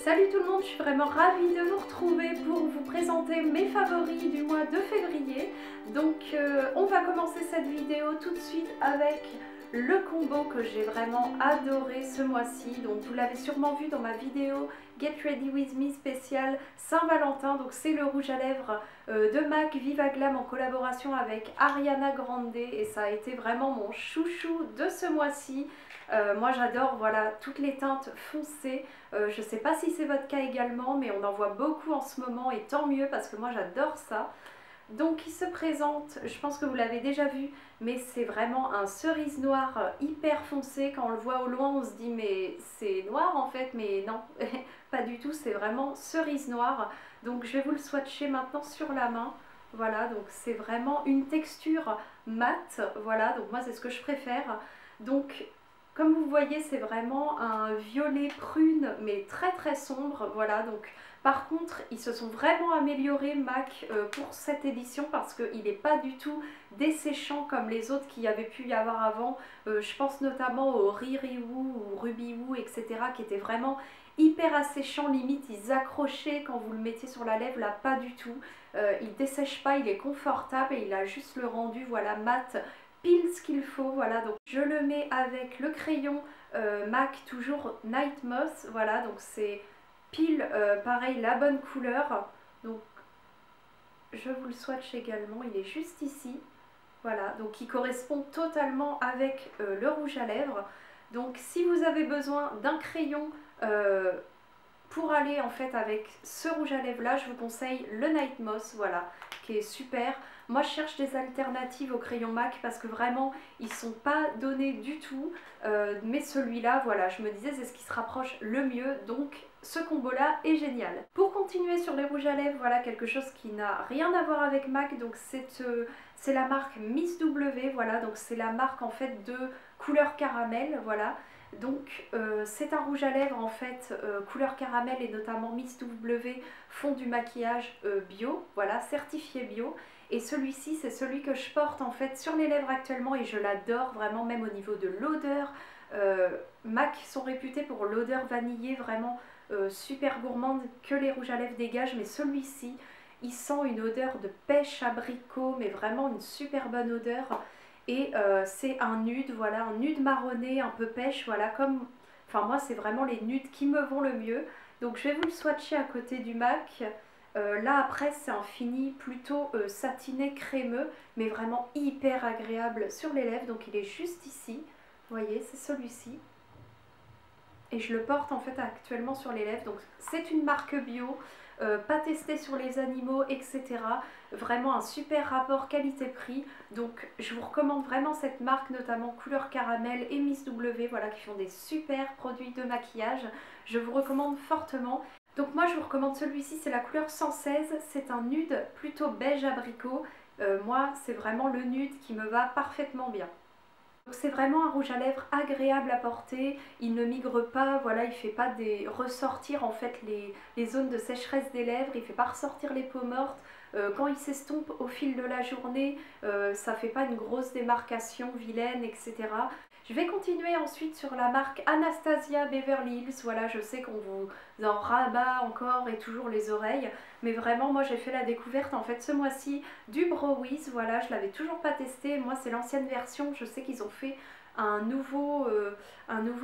Salut tout le monde, je suis vraiment ravie de vous retrouver pour vous présenter mes favoris du mois de février. Donc on va commencer cette vidéo tout de suite avec le combo que j'ai vraiment adoré ce mois-ci. Donc vous l'avez sûrement vu dans ma vidéo Get Ready With Me spéciale Saint-Valentin. Donc c'est le rouge à lèvres de MAC Viva Glam en collaboration avec Ariana Grande et ça a été vraiment mon chouchou de ce mois-ci. Moi j'adore voilà toutes les teintes foncées. Je sais pas si c'est votre cas également, mais on en voit beaucoup en ce moment et tant mieux parce que moi j'adore ça. Donc il se présente, je pense que vous l'avez déjà vu, mais c'est vraiment un cerise noir hyper foncé. Quand on le voit au loin on se dit mais c'est noir en fait, mais non, pas du tout, c'est vraiment cerise noire. Donc je vais vous le swatcher maintenant sur la main. Voilà, donc c'est vraiment une texture mate, voilà, donc moi c'est ce que je préfère. Donc comme vous voyez, c'est vraiment un violet prune, mais très très sombre, voilà. Donc, par contre, ils se sont vraiment améliorés, MAC, pour cette édition, parce qu'il n'est pas du tout desséchant comme les autres qu'il y avait pu y avoir avant. Je pense notamment au Riri Woo ou Ruby Woo, etc., qui étaient vraiment hyper asséchants, limite ils accrochaient quand vous le mettiez sur la lèvre, là pas du tout. Il dessèche pas, il est confortable et il a juste le rendu, voilà, mat, pile ce qu'il faut. Voilà, donc je le mets avec le crayon MAC toujours Night Moss, voilà, donc c'est pile pareil la bonne couleur. Donc je vous le swatch également, il est juste ici, voilà, donc il correspond totalement avec le rouge à lèvres. Donc si vous avez besoin d'un crayon pour aller en fait avec ce rouge à lèvres là, je vous conseille le Night Moss, voilà, qui est super. Moi je cherche des alternatives au crayon MAC parce que vraiment ils sont pas donnés du tout, mais celui-là, voilà, je me disais c'est ce qui se rapproche le mieux, donc ce combo là est génial. Pour continuer sur les rouges à lèvres, voilà quelque chose qui n'a rien à voir avec MAC, donc c'est la marque Miss W, voilà, donc c'est la marque en fait de couleur caramel, voilà. Donc c'est un rouge à lèvres en fait couleur caramel et notamment Miss W font du maquillage bio, voilà, certifié bio. Et celui-ci c'est celui que je porte en fait sur les lèvres actuellement et je l'adore vraiment, même au niveau de l'odeur. MAC sont réputés pour l'odeur vanillée vraiment super gourmande que les rouges à lèvres dégagent, mais celui-ci il sent une odeur de pêche abricot, mais vraiment une super bonne odeur. Et c'est un nude, voilà, un nude marronné, un peu pêche, voilà, comme... Enfin moi c'est vraiment les nudes qui me vont le mieux. Donc je vais vous le swatcher à côté du MAC. Là après c'est un fini plutôt satiné crémeux, mais vraiment hyper agréable sur les lèvres. Donc il est juste ici, vous voyez, c'est celui-ci. Et je le porte en fait actuellement sur les lèvres. Donc c'est une marque bio, pas testée sur les animaux, etc. Vraiment un super rapport qualité-prix. Donc je vous recommande vraiment cette marque, notamment couleur caramel et Miss W, voilà, qui font des super produits de maquillage. Je vous recommande fortement. Donc moi je vous recommande celui-ci, c'est la couleur 116, c'est un nude plutôt beige abricot. Moi c'est vraiment le nude qui me va parfaitement bien. C'est vraiment un rouge à lèvres agréable à porter, il ne migre pas, voilà, il ne fait pas ressortir en fait les zones de sécheresse des lèvres, il ne fait pas ressortir les peaux mortes. Quand il s'estompe au fil de la journée, ça ne fait pas une grosse démarcation vilaine, etc. Je vais continuer ensuite sur la marque Anastasia Beverly Hills. Voilà, je sais qu'on vous en rabat encore et toujours les oreilles, mais vraiment moi j'ai fait la découverte en fait ce mois-ci du Brow Wiz. Voilà, je l'avais toujours pas testé, moi c'est l'ancienne version, je sais qu'ils ont fait un nouveau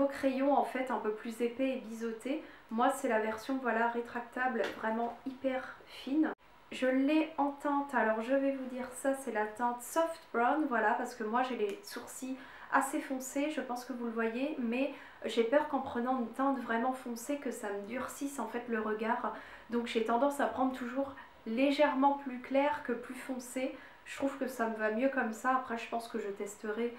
crayon en fait un peu plus épais et biseauté. Moi c'est la version, voilà, rétractable, vraiment hyper fine. Je l'ai en teinte, alors je vais vous dire ça, c'est la teinte Soft Brown, voilà, parce que moi j'ai les sourcils assez foncés, je pense que vous le voyez, mais j'ai peur qu'en prenant une teinte vraiment foncée que ça me durcisse en fait le regard, donc j'ai tendance à prendre toujours légèrement plus clair que plus foncé. Je trouve que ça me va mieux comme ça. Après je pense que je testerai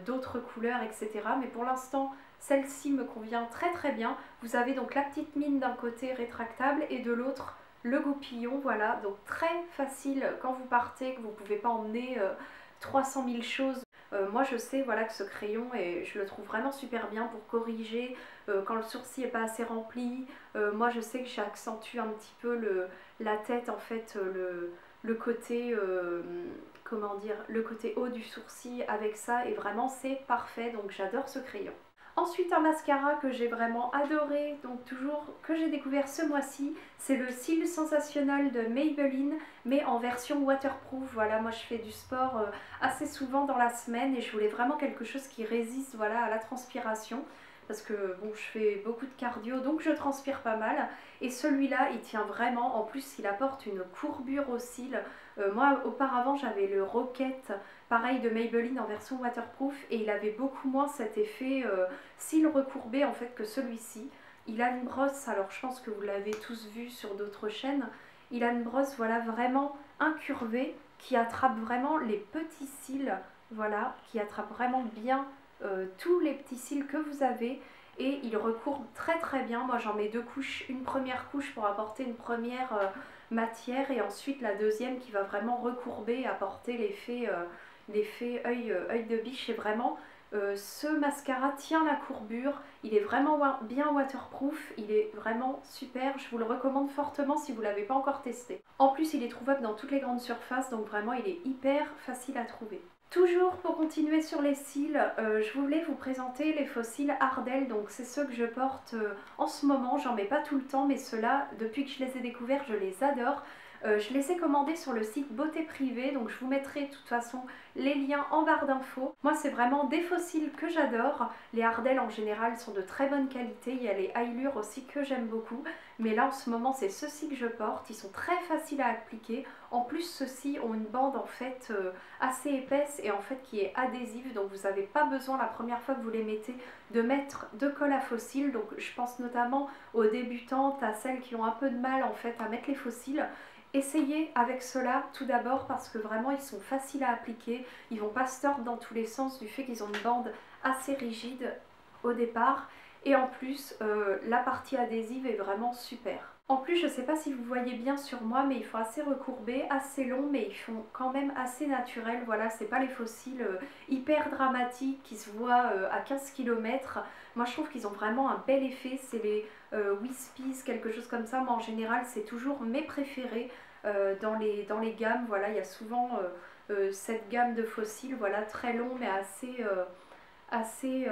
d'autres couleurs, etc. Mais pour l'instant celle-ci me convient très très bien. Vous avez donc la petite mine d'un côté rétractable et de l'autre le goupillon, voilà, donc très facile quand vous partez, que vous ne pouvez pas emmener 300 000 choses. Moi je sais, voilà, que ce crayon, et je le trouve vraiment super bien pour corriger quand le sourcil n'est pas assez rempli. Moi je sais que j'accentue un petit peu la tête, en fait, le côté, comment dire, le côté haut du sourcil avec ça, et vraiment c'est parfait, donc j'adore ce crayon. Ensuite un mascara que j'ai vraiment adoré, donc toujours que j'ai découvert ce mois-ci, c'est le Cils Sensationnel de Maybelline, mais en version waterproof. Voilà, moi je fais du sport assez souvent dans la semaine et je voulais vraiment quelque chose qui résiste, voilà, à la transpiration. Parce que bon, je fais beaucoup de cardio, donc je transpire pas mal. Et celui-là, il tient vraiment. En plus, il apporte une courbure aux cils. Moi, auparavant, j'avais le Rocket, pareil de Maybelline en version waterproof, et il avait beaucoup moins cet effet cils recourbés en fait que celui-ci. Il a une brosse, alors je pense que vous l'avez tous vu sur d'autres chaînes. Il a une brosse, voilà, vraiment incurvée qui attrape vraiment les petits cils, voilà, qui attrape vraiment bien tous les petits cils que vous avez, et il recourbe très très bien. Moi j'en mets deux couches, une première couche pour apporter une première matière et ensuite la deuxième qui va vraiment recourber et apporter l'effet œil de biche. Et vraiment ce mascara tient la courbure, il est vraiment bien waterproof, il est vraiment super, je vous le recommande fortement si vous ne l'avez pas encore testé. En plus il est trouvable dans toutes les grandes surfaces, donc vraiment il est hyper facile à trouver. Toujours pour continuer sur les cils, je voulais vous présenter les faux cils Ardell, donc c'est ceux que je porte en ce moment, j'en mets pas tout le temps mais ceux-là, depuis que je les ai découverts, je les adore. Je les ai commandés sur le site Beauté Privée, donc je vous mettrai de toute façon les liens en barre d'infos. Moi c'est vraiment des faux cils que j'adore, les Ardell en général sont de très bonne qualité, il y a les Allure aussi que j'aime beaucoup, mais là en ce moment c'est ceux-ci que je porte, ils sont très faciles à appliquer. En plus ceux-ci ont une bande en fait assez épaisse et en fait qui est adhésive, donc vous n'avez pas besoin la première fois que vous les mettez de mettre de colle à faux cils. Donc je pense notamment aux débutantes, à celles qui ont un peu de mal en fait à mettre les faux cils. Essayez avec cela tout d'abord parce que vraiment ils sont faciles à appliquer, ils vont pas se tordre dans tous les sens du fait qu'ils ont une bande assez rigide au départ, et en plus la partie adhésive est vraiment super. En plus je ne sais pas si vous voyez bien sur moi mais ils font assez recourbés, assez longs, mais ils font quand même assez naturels. Voilà, c'est pas les faux cils hyper dramatiques qui se voient à 15 km. Moi je trouve qu'ils ont vraiment un bel effet, c'est les Wispies, quelque chose comme ça. Moi en général c'est toujours mes préférés dans les gammes. Voilà, il y a souvent cette gamme de faux cils, voilà, très long mais assez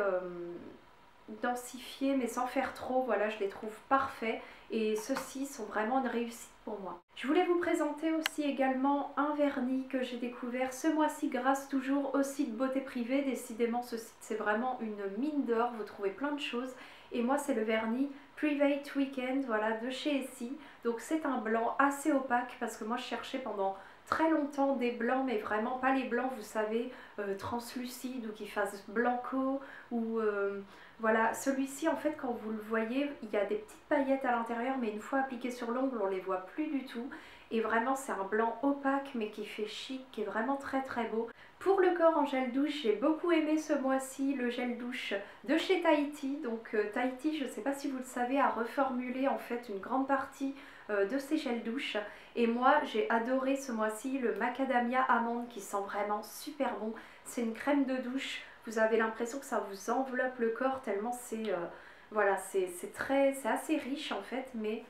densifié mais sans faire trop. Voilà, je les trouve parfaits et ceux-ci sont vraiment une réussite pour moi. Je voulais vous présenter aussi également un vernis que j'ai découvert ce mois-ci grâce toujours au site Beauté Privée. Décidément ce site c'est vraiment une mine d'or, vous trouvez plein de choses, et moi c'est le vernis Private Weekend, voilà, de chez Essie. Donc c'est un blanc assez opaque parce que moi je cherchais pendant très longtemps des blancs, mais vraiment pas les blancs vous savez translucides ou qui fassent blanco ou voilà. Celui-ci en fait quand vous le voyez il y a des petites paillettes à l'intérieur, mais une fois appliqué sur l'ongle on les voit plus du tout, et vraiment c'est un blanc opaque mais qui fait chic, qui est vraiment très très beau. Pour le corps en gel douche, j'ai beaucoup aimé ce mois-ci le gel douche de chez Tahiti. Donc Tahiti, je ne sais pas si vous le savez, a reformulé en fait une grande partie de ses gels douche. Et moi j'ai adoré ce mois-ci le macadamia amande qui sent vraiment super bon. C'est une crème de douche, vous avez l'impression que ça vous enveloppe le corps tellement c'est voilà, c'est assez riche en fait, mais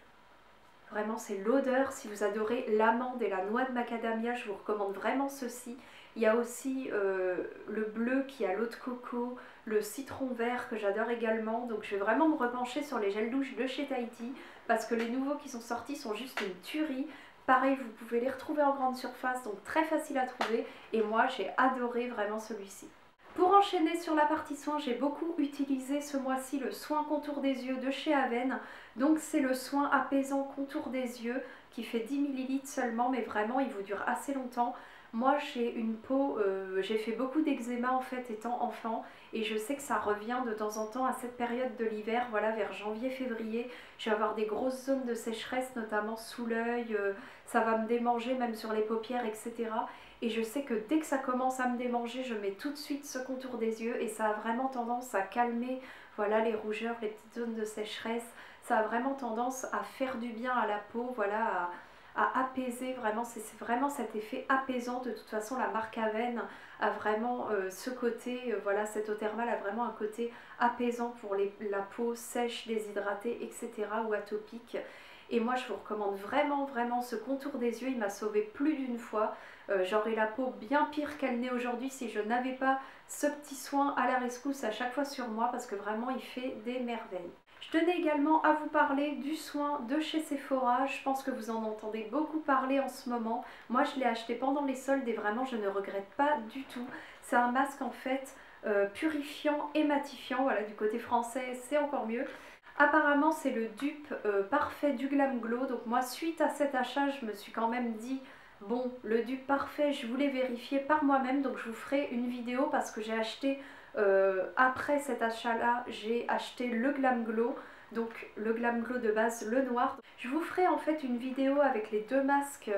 vraiment c'est l'odeur. Si vous adorez l'amande et la noix de macadamia, je vous recommande vraiment ceci. Il y a aussi le bleu qui a l'eau de coco, le citron vert que j'adore également. Donc je vais vraiment me repencher sur les gels douche de chez Tahiti parce que les nouveaux qui sont sortis sont juste une tuerie. Pareil, vous pouvez les retrouver en grande surface, donc très facile à trouver. Et moi j'ai adoré vraiment celui-ci. Pour enchaîner sur la partie soin, j'ai beaucoup utilisé ce mois-ci le soin contour des yeux de chez Aven. Donc c'est le soin apaisant contour des yeux qui fait 10 ml seulement, mais vraiment il vous dure assez longtemps. Moi j'ai une peau, j'ai fait beaucoup d'eczéma en fait étant enfant, et je sais que ça revient de temps en temps à cette période de l'hiver, voilà, vers janvier-février. Je vais avoir des grosses zones de sécheresse, notamment sous l'œil, ça va me démanger même sur les paupières, etc. Et je sais que dès que ça commence à me démanger, je mets tout de suite ce contour des yeux et ça a vraiment tendance à calmer, voilà, les rougeurs, les petites zones de sécheresse. Ça a vraiment tendance à faire du bien à la peau, voilà, à apaiser, vraiment c'est vraiment cet effet apaisant. De toute façon la marque Aven a vraiment ce côté, voilà, cette eau thermale a vraiment un côté apaisant pour la peau sèche, déshydratée, etc. ou atopique. Et moi je vous recommande vraiment ce contour des yeux, il m'a sauvé plus d'une fois. J'aurais la peau bien pire qu'elle n'est aujourd'hui si je n'avais pas ce petit soin à la rescousse à chaque fois sur moi, parce que vraiment il fait des merveilles. Je tenais également à vous parler du soin de chez Sephora. Je pense que vous en entendez beaucoup parler en ce moment. Moi je l'ai acheté pendant les soldes et vraiment je ne regrette pas du tout. C'est un masque en fait purifiant et matifiant, voilà, du côté français c'est encore mieux. Apparemment c'est le dupe parfait du Glam Glow, donc moi suite à cet achat je me suis quand même dit bon, le dupe parfait je voulais vérifier par moi-même, donc je vous ferai une vidéo parce que j'ai acheté après cet achat là, j'ai acheté le Glam Glow, donc le Glam Glow de base, le noir. Je vous ferai en fait une vidéo avec les deux masques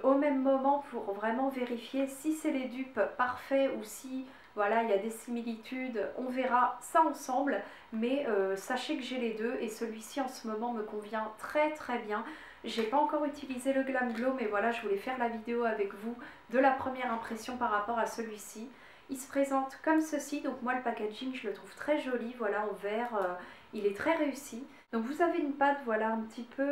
au même moment pour vraiment vérifier si c'est les dupes parfaits ou si voilà, il y a des similitudes, on verra ça ensemble, mais sachez que j'ai les deux et celui-ci en ce moment me convient très bien. J'ai pas encore utilisé le Glam Glow, mais voilà, je voulais faire la vidéo avec vous de la première impression par rapport à celui-ci. Il se présente comme ceci, donc moi le packaging je le trouve très joli, voilà, en vert, il est très réussi. Donc vous avez une pâte, voilà, un petit peu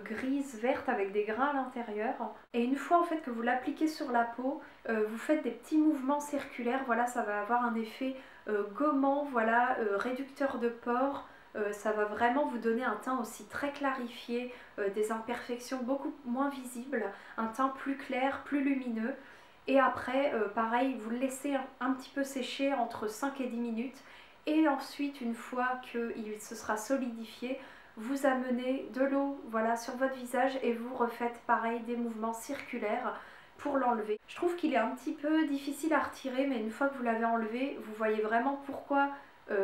grise, verte avec des grains à l'intérieur. Et une fois en fait que vous l'appliquez sur la peau, vous faites des petits mouvements circulaires, voilà, ça va avoir un effet gommant, voilà, réducteur de pores. Ça va vraiment vous donner un teint aussi très clarifié, des imperfections beaucoup moins visibles, un teint plus clair, plus lumineux. Et après, pareil, vous le laissez un petit peu sécher entre 5 et 10 minutes. Et ensuite, une fois qu'il se sera solidifié, vous amenez de l'eau, voilà, sur votre visage et vous refaites pareil des mouvements circulaires pour l'enlever. Je trouve qu'il est un petit peu difficile à retirer, mais une fois que vous l'avez enlevé, vous voyez vraiment pourquoi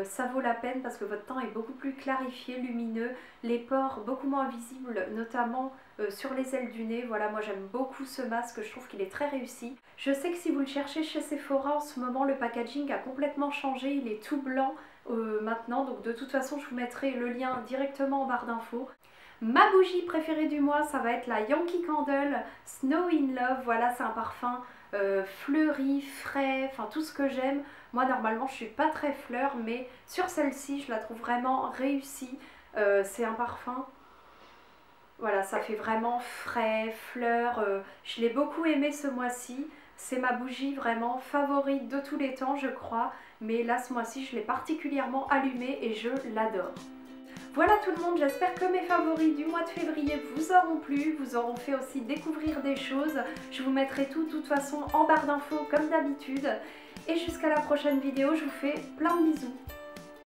ça vaut la peine, parce que votre teint est beaucoup plus clarifié, lumineux, les pores beaucoup moins visibles, notamment sur les ailes du nez. Voilà, moi j'aime beaucoup ce masque, je trouve qu'il est très réussi. Je sais que si vous le cherchez chez Sephora en ce moment, le packaging a complètement changé, il est tout blanc maintenant, donc de toute façon je vous mettrai le lien directement en barre d'infos. Ma bougie préférée du mois, ça va être la Yankee Candle Snow in Love. Voilà, c'est un parfum fleuri, frais, enfin tout ce que j'aime. Moi normalement je suis pas très fleur, mais sur celle-ci je la trouve vraiment réussie. C'est un parfum, voilà, ça fait vraiment frais, fleur. Je l'ai beaucoup aimé ce mois-ci. C'est ma bougie vraiment favorite de tous les temps je crois. Mais là ce mois-ci je l'ai particulièrement allumée et je l'adore. Voilà tout le monde, j'espère que mes favoris du mois de février vous auront plu, vous auront fait aussi découvrir des choses. Je vous mettrai tout de toute façon en barre d'infos comme d'habitude. Et jusqu'à la prochaine vidéo, je vous fais plein de bisous.